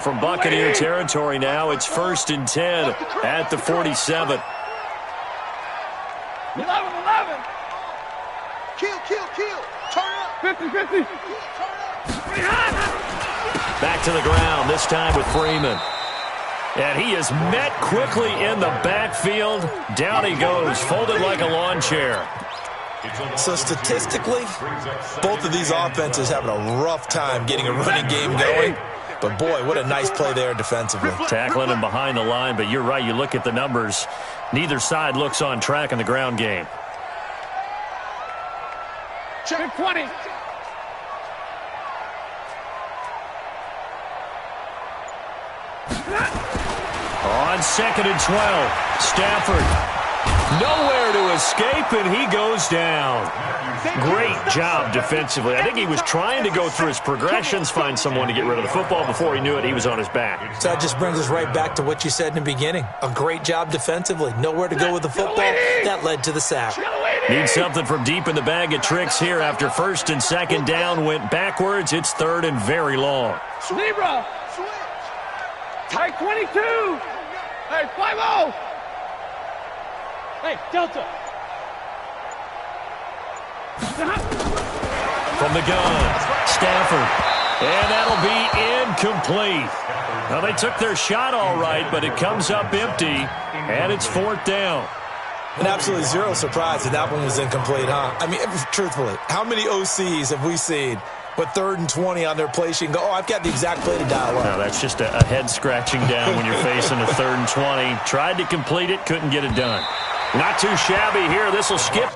From Buccaneer territory now, it's 1st and 10 at the 47. 11. Kill. Turn up. 50. Back to the ground, this time with Freeman. And he is met quickly in the backfield. Down he goes, folded like a lawn chair. So statistically, both of these offenses having a rough time getting a running game going. But, boy, what a nice play there defensively. Tackling him behind the line, but you're right. You look at the numbers. Neither side looks on track in the ground game. Check 20. On 2nd and 12, Stafford. Nowhere to escape, and he goes down. Great job defensively. I think he was trying to go through his progressions, find someone to get rid of the football. Before he knew it, he was on his back. So that just brings us right back to what you said in the beginning. A great job defensively. Nowhere to go with the football. That led to the sack. Need something from deep in the bag of tricks here. After 1st and 2nd down went backwards, it's 3rd and very long. Libra. Tight 22. Hey, 5-0. Hey, Delta. From the gun, Stafford. And that'll be incomplete. Well, they took their shot all right, but it comes up empty, and it's 4th down. And absolutely zero surprise that one was incomplete, huh? I mean, truthfully, how many OCs have we seen with 3rd and 20 on their play sheet and go, oh, I've got the exact play to dial up? No, that's just a head-scratching down when you're facing a 3rd and 20. Tried to complete it, couldn't get it done. Not too shabby here. This will skip.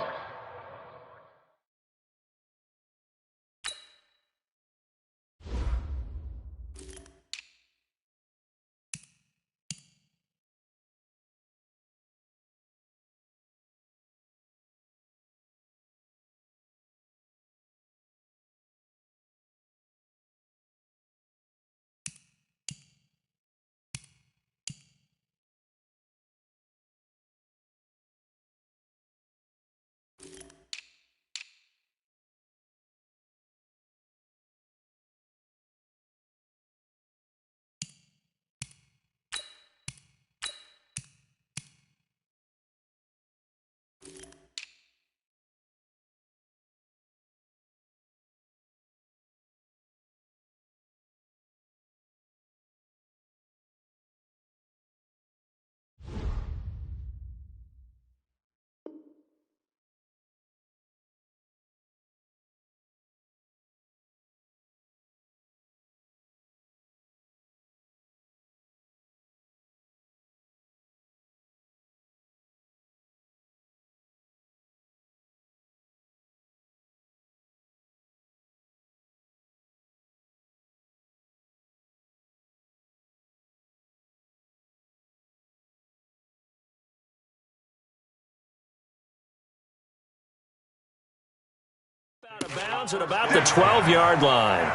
Out of bounds at about the 12-yard line.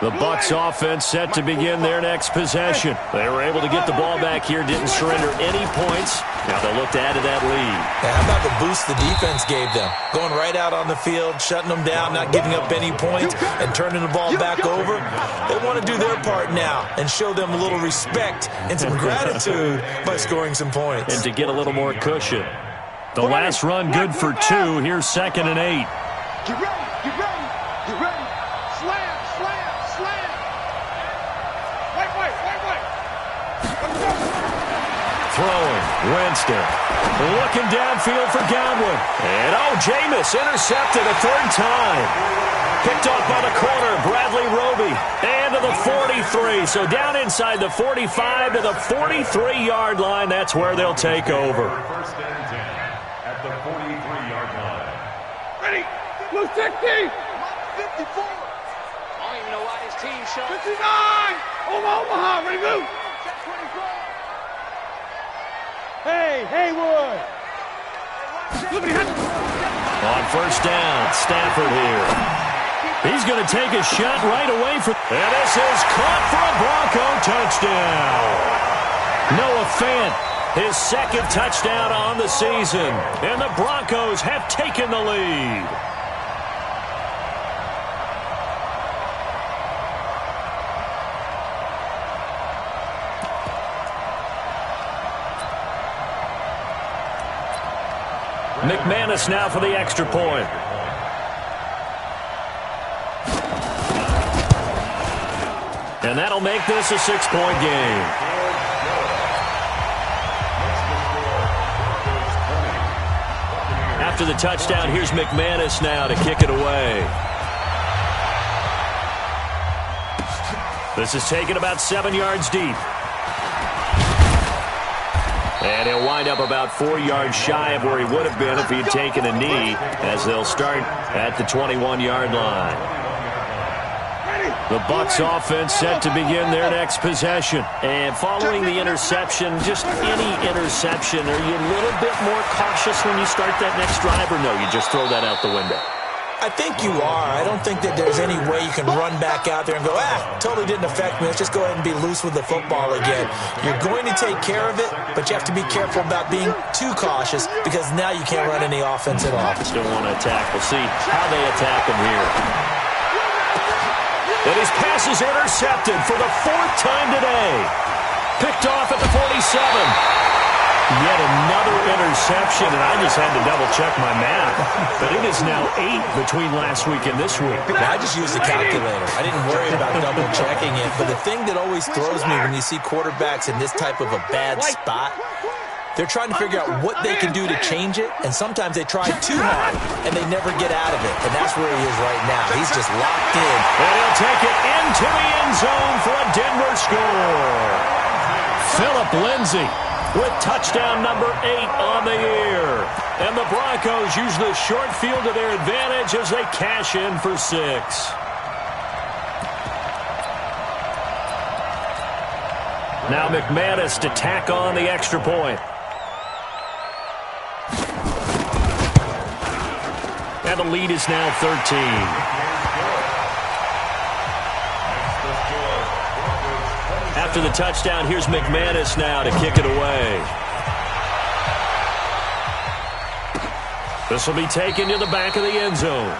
The Bucs offense set to begin their next possession. They were able to get the ball back here, didn't surrender any points. Now they'll look to add to that lead. Now, how about the boost the defense gave them? Going right out on the field, shutting them down, not giving up any points, and turning the ball back over. They want to do their part now and show them a little respect and some gratitude by scoring some points. And to get a little more cushion. The last run good for 2. Here's 2nd and 8. Get ready, get ready, get ready. Slam, slam, slam. Wait. Let's go. Throwing, Winston. Looking downfield for Godwin. And, Jameis intercepted a 3rd time. Picked off by the corner, Bradley Roby. And to the 43. So down inside the 45 to the 43-yard line. That's where they'll take over. First and 10 at the 43-yard line. Ready. Blue 60. 54. I don't even know why this team shot. 59. Omaha. Ready, move. Hey, Haywood. On 1st down, Stafford here. He's going to take a shot right away from... And this is caught for a Bronco touchdown. Noah Fant, his 2nd touchdown on the season. And the Broncos have taken the lead. McManus now for the extra point. And that'll make this a 6-point game. After the touchdown, here's McManus now to kick it away. This is taken about 7 yards deep. And he'll wind up about 4 yards shy of where he would have been if he'd taken a knee, as they'll start at the 21-yard line. The Bucs offense set to begin their next possession. And following the interception, just any interception, are you a little bit more cautious when you start that next drive, or no, you just throw that out the window? I think you are. I don't think that there's any way you can run back out there and go, totally didn't affect me. Let's just go ahead and be loose with the football again. You're going to take care of it, but you have to be careful about being too cautious because now you can't run any offense at all. Still want to attack. We'll see how they attack him here. And his pass is intercepted for the 4th time today. Picked off at the 47. Yet another interception, and I just had to double-check my math. But it is now 8 between last week and this week. Now, I just used the calculator. I didn't worry about double-checking it. But the thing that always throws me when you see quarterbacks in this type of a bad spot, they're trying to figure out what they can do to change it, and sometimes they try too hard, and they never get out of it. And that's where he is right now. He's just locked in. And he'll take it into the end zone for a Denver score. Phillip Lindsay with touchdown number 8 on the year. And the Broncos use the short field to their advantage as they cash in for 6. Now McManus to tack on the extra point. And the lead is now 13. After the touchdown, here's McManus now to kick it away. This will be taken to the back of the end zone.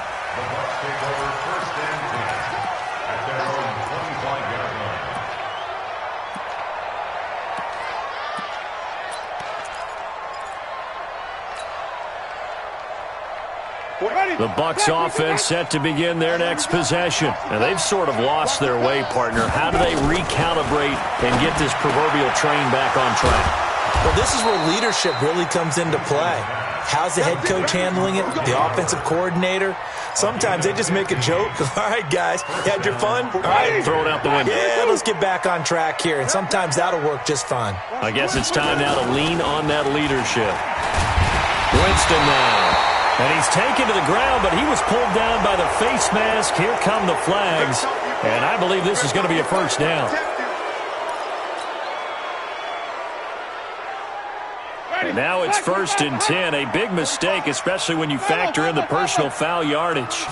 The Bucs offense set to begin their next possession. Now, they've sort of lost their way, partner. How do they recalibrate and get this proverbial train back on track? Well, this is where leadership really comes into play. How's the head coach handling it? The offensive coordinator? Sometimes they just make a joke. All right, guys, you had your fun? All right. Throw it out the window. Yeah, let's get back on track here. And sometimes that'll work just fine. I guess it's time now to lean on that leadership. Winston now. And he's taken to the ground, but he was pulled down by the face mask. Here come the flags. And I believe this is going to be a first down. And now it's 1st and 10. A big mistake, especially when you factor in the personal foul yardage.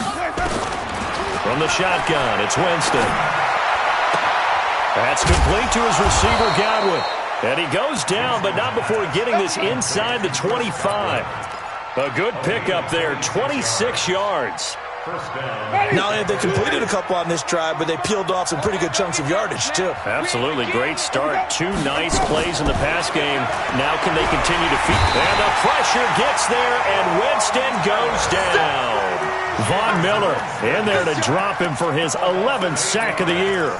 From the shotgun, it's Winston. That's complete to his receiver, Godwin. And he goes down, but not before getting this inside the 25. A good pickup there, 26 yards. Not only have they completed a couple on this drive, but they peeled off some pretty good chunks of yardage, too. Absolutely. Great start. 2 nice plays in the pass game. Now can they continue to feed? And the pressure gets there, and Winston goes down. Von Miller in there to drop him for his 11th sack of the year.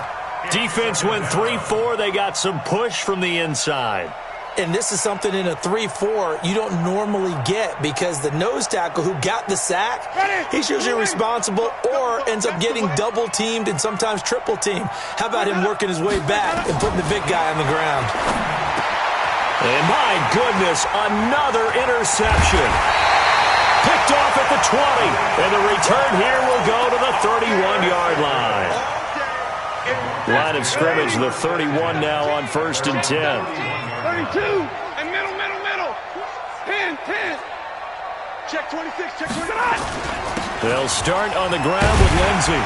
Defense went 3-4. They got some push from the inside. And this is something in a 3-4 you don't normally get because the nose tackle who got the sack, he's usually responsible or ends up getting double-teamed and sometimes triple-teamed. How about him working his way back and putting the big guy on the ground? And my goodness, another interception. Picked off at the 20. And the return here will go to the 31-yard line. Line of scrimmage, the 31 now on 1st and 10. 32, and middle. 10. Check 26, check 29. They'll start on the ground with Lindsey.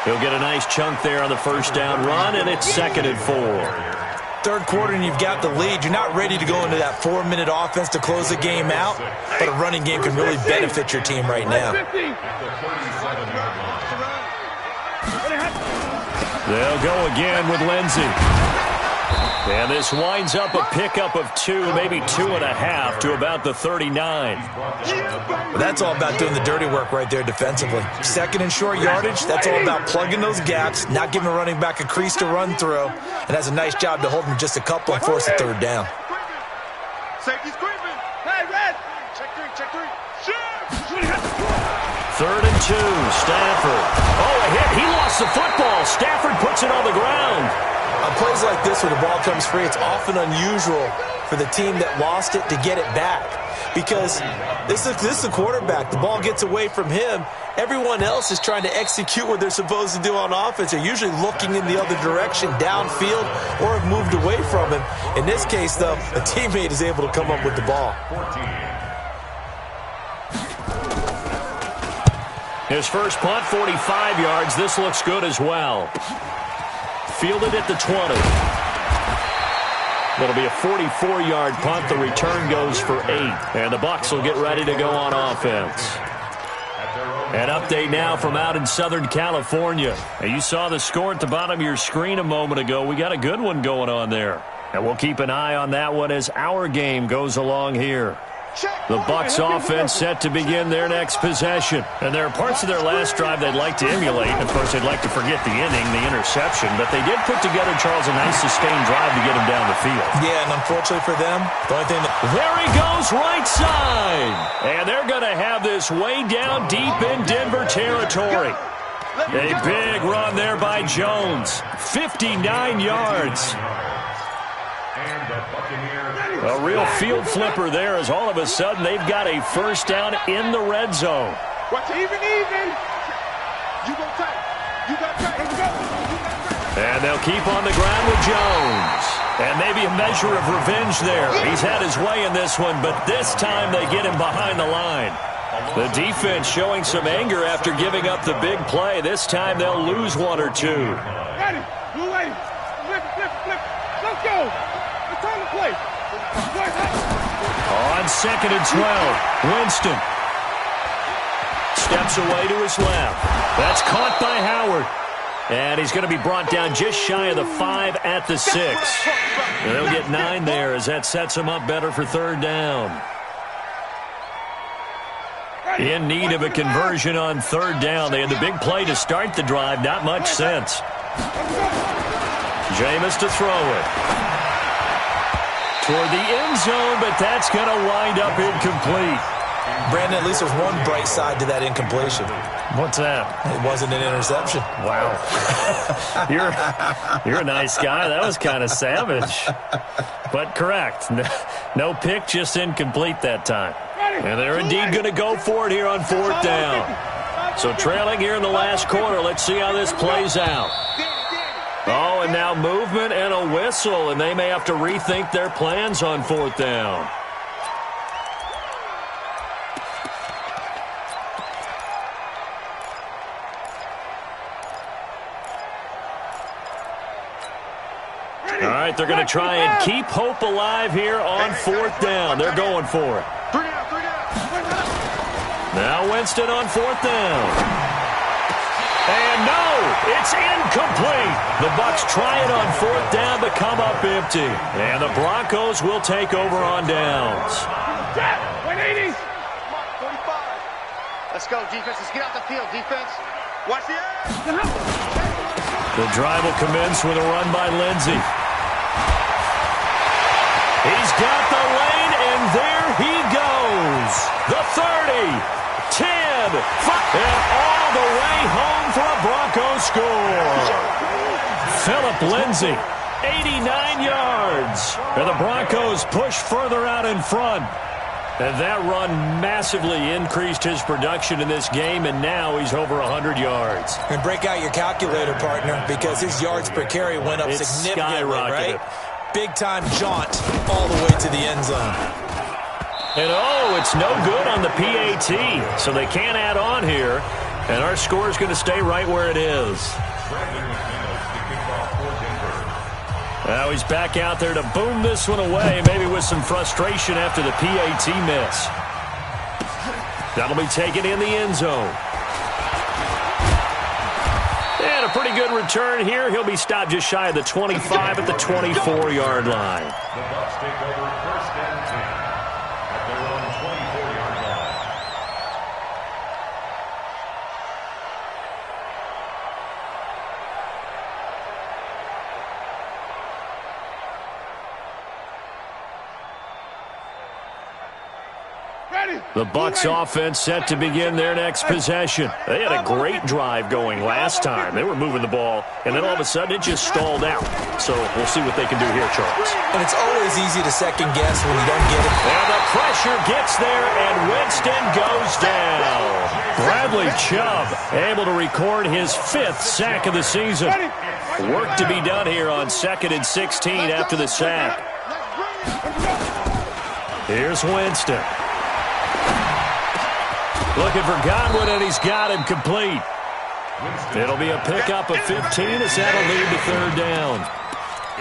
He'll get a nice chunk there on the first down run, and it's 2nd and 4. Third quarter and you've got the lead. You're not ready to go into that 4-minute offense to close the game out, but a running game can really benefit your team right now. They'll go again with Lindsey. And this winds up a pickup of 2, maybe 2.5 to about the 39. Well, that's all about doing the dirty work right there defensively. 2nd and short yardage, that's all about plugging those gaps, not giving a running back a crease to run through, and has a nice job to hold him just a couple and force a 3rd down. Safety's creeping. Hey, red. Check 3. Shoot. 3rd and 2, Stafford. Oh, a hit. He lost the football. Stafford puts it on the ground. On plays like this where the ball comes free, it's often unusual for the team that lost it to get it back. Because this is the quarterback. The ball gets away from him. Everyone else is trying to execute what they're supposed to do on offense. They're usually looking in the other direction, downfield, or have moved away from him. In this case, though, a teammate is able to come up with the ball. His first punt, 45 yards. This looks good as well. Fielded at the 20. That'll be a 44-yard punt. The return goes for 8. And the Bucs will get ready to go on offense. An update now from out in Southern California. And you saw the score at the bottom of your screen a moment ago. We got a good one going on there. And we'll keep an eye on that one as our game goes along here. The Bucs offense set to begin their next possession. And there are parts of their last drive they'd like to emulate. Of course, they'd like to forget the inning, the interception. But they did put together, Charles, a nice sustained drive to get him down the field. Yeah, and unfortunately for them, the only thing that... There he goes, right side. And they're going to have this way down deep in Denver territory. A big run there by Jones. 59 yards. A real field flipper there as all of a sudden they've got a first down in the red zone. Watch even. You go tight. You got tight. Let's go. And they'll keep on the ground with Jones. And maybe a measure of revenge there. He's had his way in this one, but this time they get him behind the line. The defense showing some anger after giving up the big play. This time they'll lose 1 or 2. Ready. Blue lady. Flip. Let's go. It's time to play. On 2nd and 12, Winston steps away to his left. That's caught by Howard. And he's going to be brought down just shy of the 5 at the 6. And they'll get 9 there as that sets him up better for 3rd down. In need of a conversion on 3rd down. They had the big play to start the drive. Not much sense. Jameis to throw it. Toward the end zone, but that's going to wind up incomplete. Brandon, at least there's one bright side to that incompletion. What's that? It wasn't an interception. Wow. You're a nice guy. That was kind of savage. But correct. No pick, just incomplete that time. And they're indeed going to go for it here on 4th down. So trailing here in the last quarter. Let's see how this plays out. Oh, and now movement and a whistle, and they may have to rethink their plans on 4th down. right, they're going to try and keep hope alive here on 4th down. They're going for it. Now Winston on 4th down. And no, it's incomplete. The Bucs try it on 4th down but come up empty. And the Broncos will take over on downs. 180. 45. Let's go, defense. Let's get out the field, defense. Watch the air. The drive will commence with a run by Lindsey. He's got the lane, and there he goes. The 30. 10, 5, and all the way home for a Broncos score. Phillip Lindsay, 89 yards. And the Broncos push further out in front. And that run massively increased his production in this game, and now he's over 100 yards. And break out your calculator, partner, because his yards per carry went up significantly, right? Big-time jaunt all the way to the end zone. And, oh, it's no good on the PAT, so they can't add on here. And our score is going to stay right where it is. Now he's back out there to boom this one away, maybe with some frustration after the PAT miss. That'll be taken in the end zone. And a pretty good return here. He'll be stopped just shy of the 25 at the 24-yard line. The Bucs take over 1st and 10 at their own 24-yard line. The Bucs offense set to begin their next possession. They had a great drive going last time. They were moving the ball, and then all of a sudden it just stalled out. So we'll see what they can do here, Charles. And it's always easy to second guess when you don't get it. And the pressure gets there, and Winston goes down. Bradley Chubb able to record his 5th sack of the season. Work to be done here on 2nd and 16 after the sack. Here's Winston. Looking for Godwin, and he's got him complete. It'll be a pickup of 15 as that'll lead to 3rd down.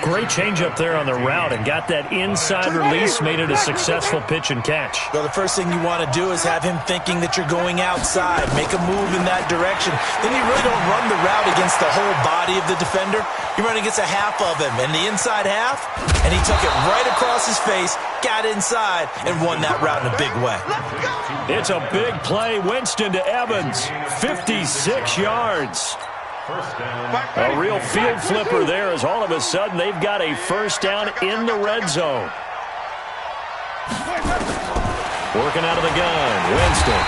Great change up there on the route and got that inside release, made it a successful pitch and catch. Well, the first thing you want to do is have him thinking that you're going outside, make a move in that direction. Then you really don't run the route against the whole body of the defender. You run against a half of him, and the inside half, and he took it right across his face, got inside, and won that route in a big way. It's a big play. Winston to Evans, 56 yards. A real field flipper there as all of a sudden they've got a 1st down in the red zone. Working out of the gun, Winston.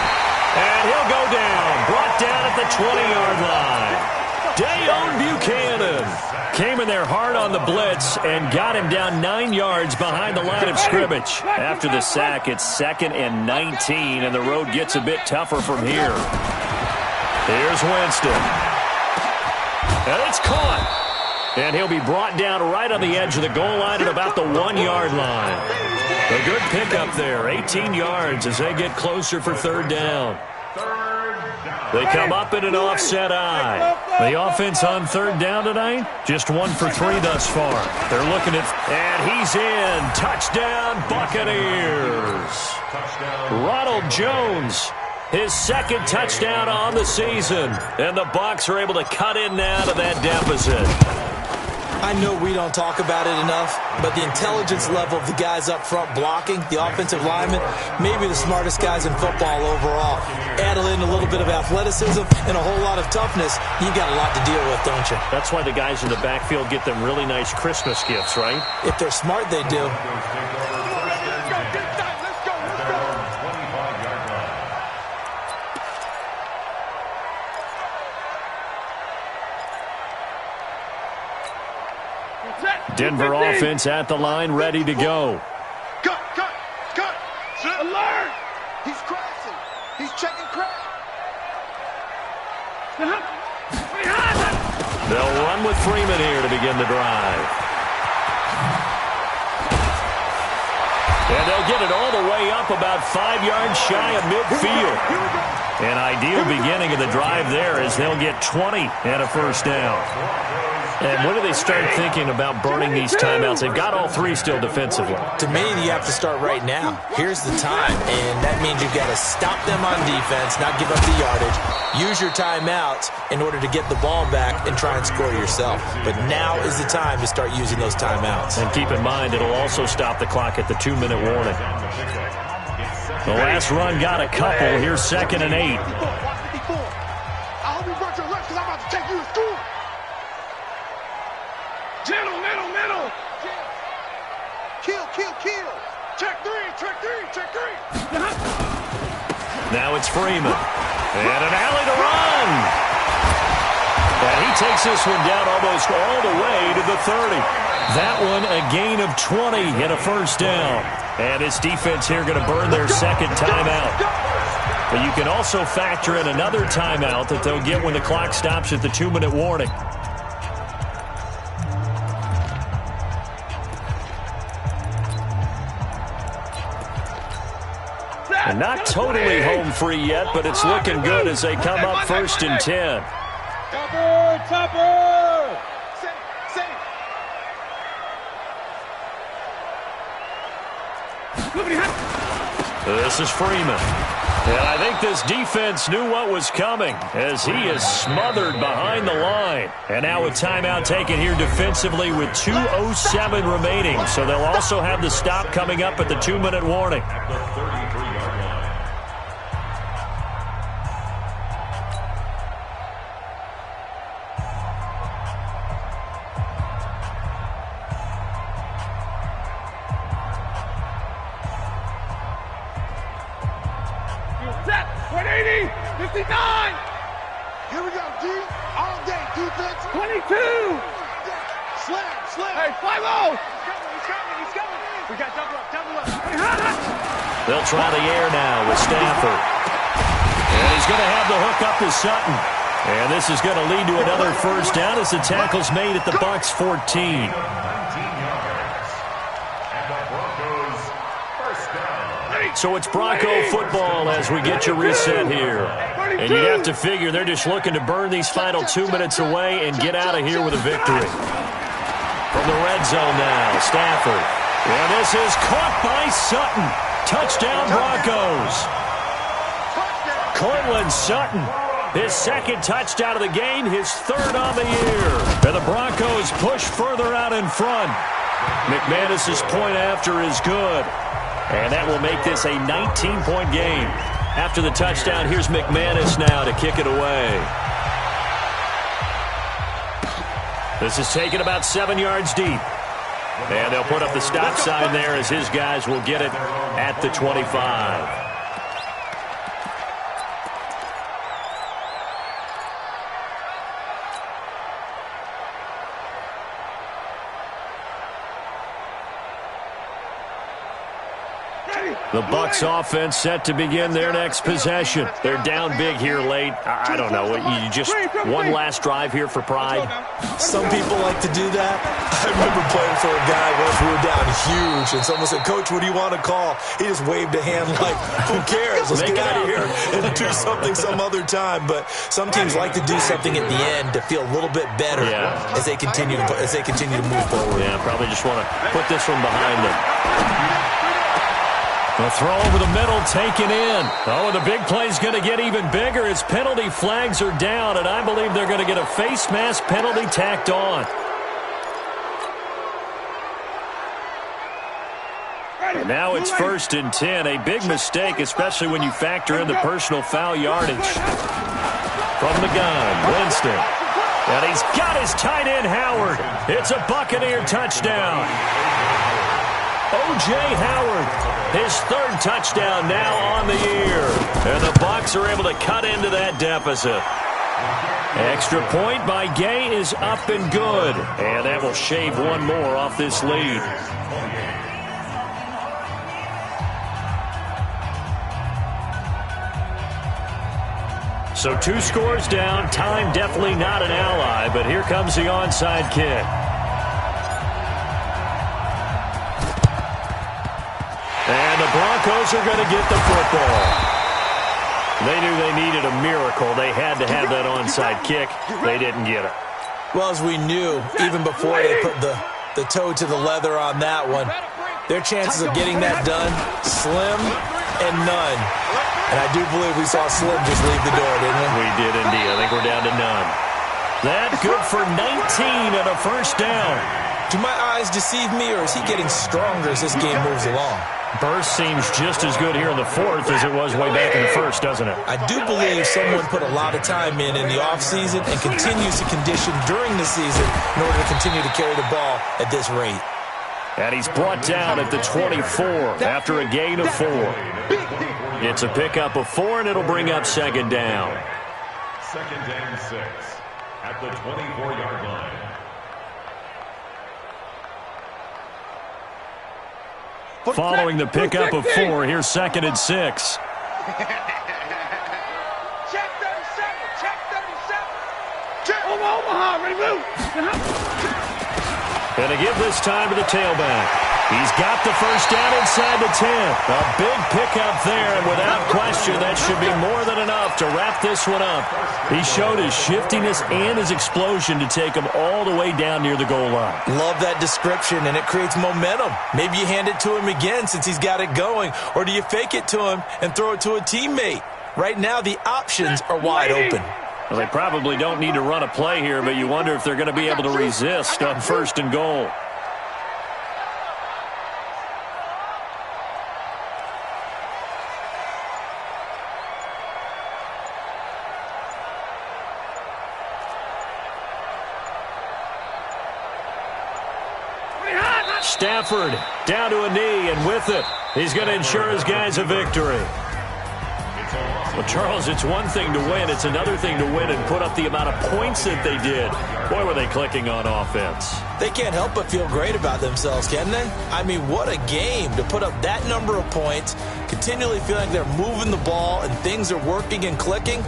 And he'll go down, brought down at the 20-yard line. Dayon Buchanan came in there hard on the blitz and got him down 9 yards behind the line of scrimmage. After the sack, it's 2nd and 19, and the road gets a bit tougher from here. Here's Winston. And it's caught. And he'll be brought down right on the edge of the goal line at about the 1-yard line. A good pickup there, 18 yards as they get closer for 3rd down. They come up in an offset eye. The offense on 3rd down tonight, just 1 for 3 thus far. They're looking at, and he's in. Touchdown, Buccaneers. Ronald Jones, his 2nd touchdown on the season. And the Bucs are able to cut in now to that deficit. I know we don't talk about it enough, but the intelligence level of the guys up front blocking, the offensive linemen, maybe the smartest guys in football overall. Add in a little bit of athleticism and a whole lot of toughness, you got a lot to deal with, don't you? That's why the guys in the backfield get them really nice Christmas gifts, right? If they're smart, they do. Denver offense at the line, ready to go. Cut. Alert! He's crashing. He's checking crash. They'll run with Freeman here to begin the drive. And they'll get it all the way up about 5 yards shy of midfield. An ideal beginning of the drive there as they'll get 20 and a 1st down. And when do they start thinking about burning these timeouts? They've got all three still defensively. To me, you have to start right now. Here's the time, and that means you've got to stop them on defense, not give up the yardage, use your timeouts in order to get the ball back and try and score yourself. But now is the time to start using those timeouts. And keep in mind, it'll also stop the clock at the 2-minute warning. The last run got a couple. Here's 2nd and 8. I hope you brought your left because I'm about to take you to school. Middle. Kill. Check three. Now it's Freeman. And an alley to run. And he takes this one down almost all the way to the 30. That one a gain of 20 and a first down. And his defense here going to burn their second timeout. But you can also factor in another timeout that they'll get when the clock stops at the 2-minute warning. And not totally home free yet, but it's looking good as they come up 1st and 10. Topper! Safe. This is Freeman. And I think this defense knew what was coming as he is smothered behind the line. And now a timeout taken here defensively with 2:07 remaining. So they'll also have the stop coming up at the 2-minute warning. At the 33-yard line. Set. 180. 59. Here we go, D. All day, defense. 22. Slam. Hey, 5-0. He's coming. We got double up. They'll try the air now with Stafford. And he's going to have the hook up to Sutton. And this is going to lead to another first down as the tackle's made at the Bucs 14. 19 yards. And the Broncos first down. So it's Bronco football as we get you reset here. And you have to figure they're just looking to burn these final 2 minutes away and get out of here with a victory. From the red zone now, Stafford. And this is caught by Sutton. Touchdown Broncos. Cortland Sutton, his second touchdown of the game, his third on the year. And the Broncos push further out in front. McManus's point after is good. And that will make this a 19-point game. After the touchdown, here's McManus now to kick it away. This is taken about 7 yards deep. And they'll put up the stop sign there as his guys will get it at the 25. The Bucs offense set to begin their next possession. They're down big here late. I don't know. You just one last drive here for pride. Some people like to do that. I remember playing for a guy once we were down huge, and someone said, "Coach, what do you want to call?" He just waved a hand like, "Who cares? Let's get out of here and do something some other time." But some teams like to do something at the end to feel a little bit better as they continue to move forward. Yeah, probably just want to put this one behind them. The throw over the middle taken in. Oh, and the big play's going to get even bigger as penalty flags are down, and I believe they're going to get a face mask penalty tacked on. And now it's 1st and 10. A big mistake, especially when you factor in the personal foul yardage. From the gun, Winston. And he's got his tight end, Howard. It's a Buccaneer touchdown. O.J. Howard, his third touchdown now on the year. And the Bucs are able to cut into that deficit. Extra point by Gay is up and good. And that will shave one more off this lead. So 2 scores down. Time definitely not an ally, but here comes the onside kick. And the Broncos are going to get the football. They knew they needed a miracle. They had to have that onside kick. They didn't get it. Well, as we knew, even before they put the toe to the leather on that one, their chances of getting that done, slim and none. And I do believe we saw Slim just leave the door, didn't we? We did indeed. I think we're down to none. That good for 19 and a first down. Do my eyes deceive me, or is he getting stronger as this game moves along? Burst seems just as good here in the fourth as it was way back in the first, doesn't it? I do believe someone put a lot of time in the offseason and continues to condition during the season in order to continue to carry the ball at this rate. And he's brought down at the 24 after a gain of 4. It's a pickup of 4, and it'll bring up second down. Second and 6 at the 24-yard line. Following the pickup of 4, here's second and 6. Check 37. Check 37. Check. Omaha, ready, move. And to give this time to the tailback. He's got the first down inside the 10. A big pickup there, and without question, that should be more than enough to wrap this one up. He showed his shiftiness and his explosion to take him all the way down near the goal line. Love that description, and it creates momentum. Maybe you hand it to him again since he's got it going, or do you fake it to him and throw it to a teammate? Right now, the options are wide open. Well, they probably don't need to run a play here, but you wonder if they're going to be able to resist on first and goal. Stafford down to a knee, and with it, he's going to ensure his guys a victory. Well, Charles, it's one thing to win. It's another thing to win and put up the amount of points that they did. Boy, were they clicking on offense. They can't help but feel great about themselves, can they? I mean, what a game to put up that number of points, continually feeling like they're moving the ball and things are working and clicking.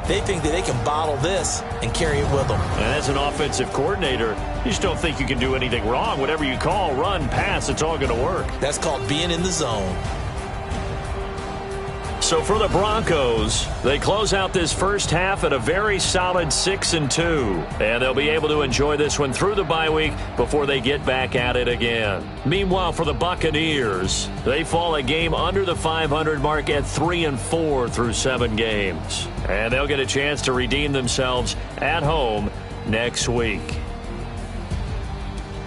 They think that they can bottle this and carry it with them. And as an offensive coordinator, you just don't think you can do anything wrong. Whatever you call, run, pass, it's all going to work. That's called being in the zone. So for the Broncos, they close out this first half at a very solid 6-2. And they'll be able to enjoy this one through the bye week before they get back at it again. Meanwhile, for the Buccaneers, they fall a game under the 500 mark at 3-4 through 7 games. And they'll get a chance to redeem themselves at home next week.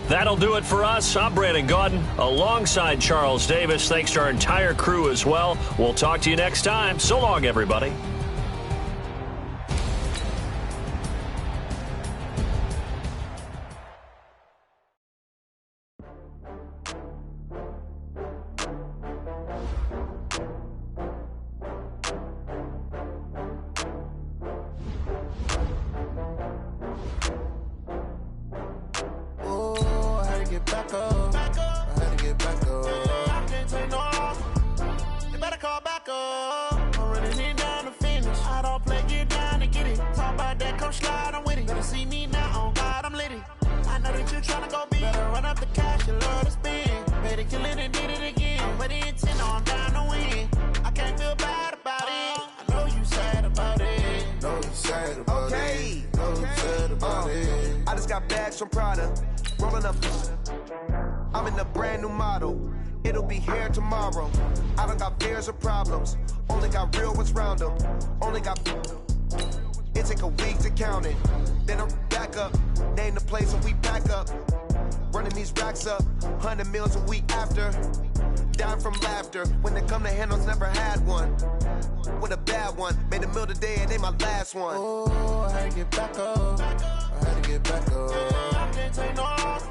That'll do it for us. I'm Brandon Gaudin alongside Charles Davis. Thanks to our entire crew as well. We'll talk to you next time. So long, everybody. I'm in a brand new model. It'll be here tomorrow. I don't got fears or problems. Only got real ones round them. Only got... It take a week to count it. Then I'm back up. Name the place and we pack up. Running these racks up. 100 meals a week after. Down from laughter. When they come to handles, never had one. With a bad one. Made a meal today and ain't my last one. Oh, I had to get back up. I had to get back up. I can't take no off.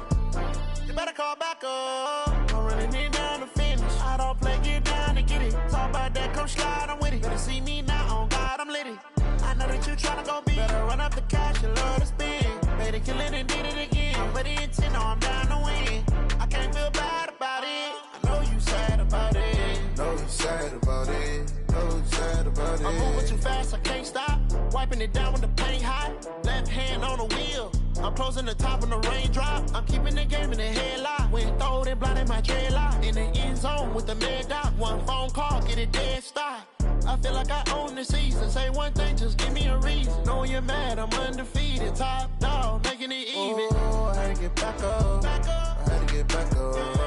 You better call back up. I'm running it down to finish. I don't play, get down to get it. Talk about that, come slide, I'm with it. Better see me now, on God, I'm litty. I know that you tryna go big. Better run up the cash, you love to spin. Made it, kill it, and did it again. But the intent, no, I'm down to win. I can't feel bad about it. I know you sad about it. Know you sad about it. Know you sad about it. I'm moving too fast, I can't stop. Wiping it down with the paint hot. Left hand on the wheel. I'm closing the top on the raindrop. I'm keeping the game in the headlock. When throwed and blinded my dreadlock. In the end zone with the mad dot. One phone call, get it dead stop. I feel like I own the season. Say one thing, just give me a reason. Knowing you're mad, I'm undefeated. Top dog, making it back up. I had to get back up.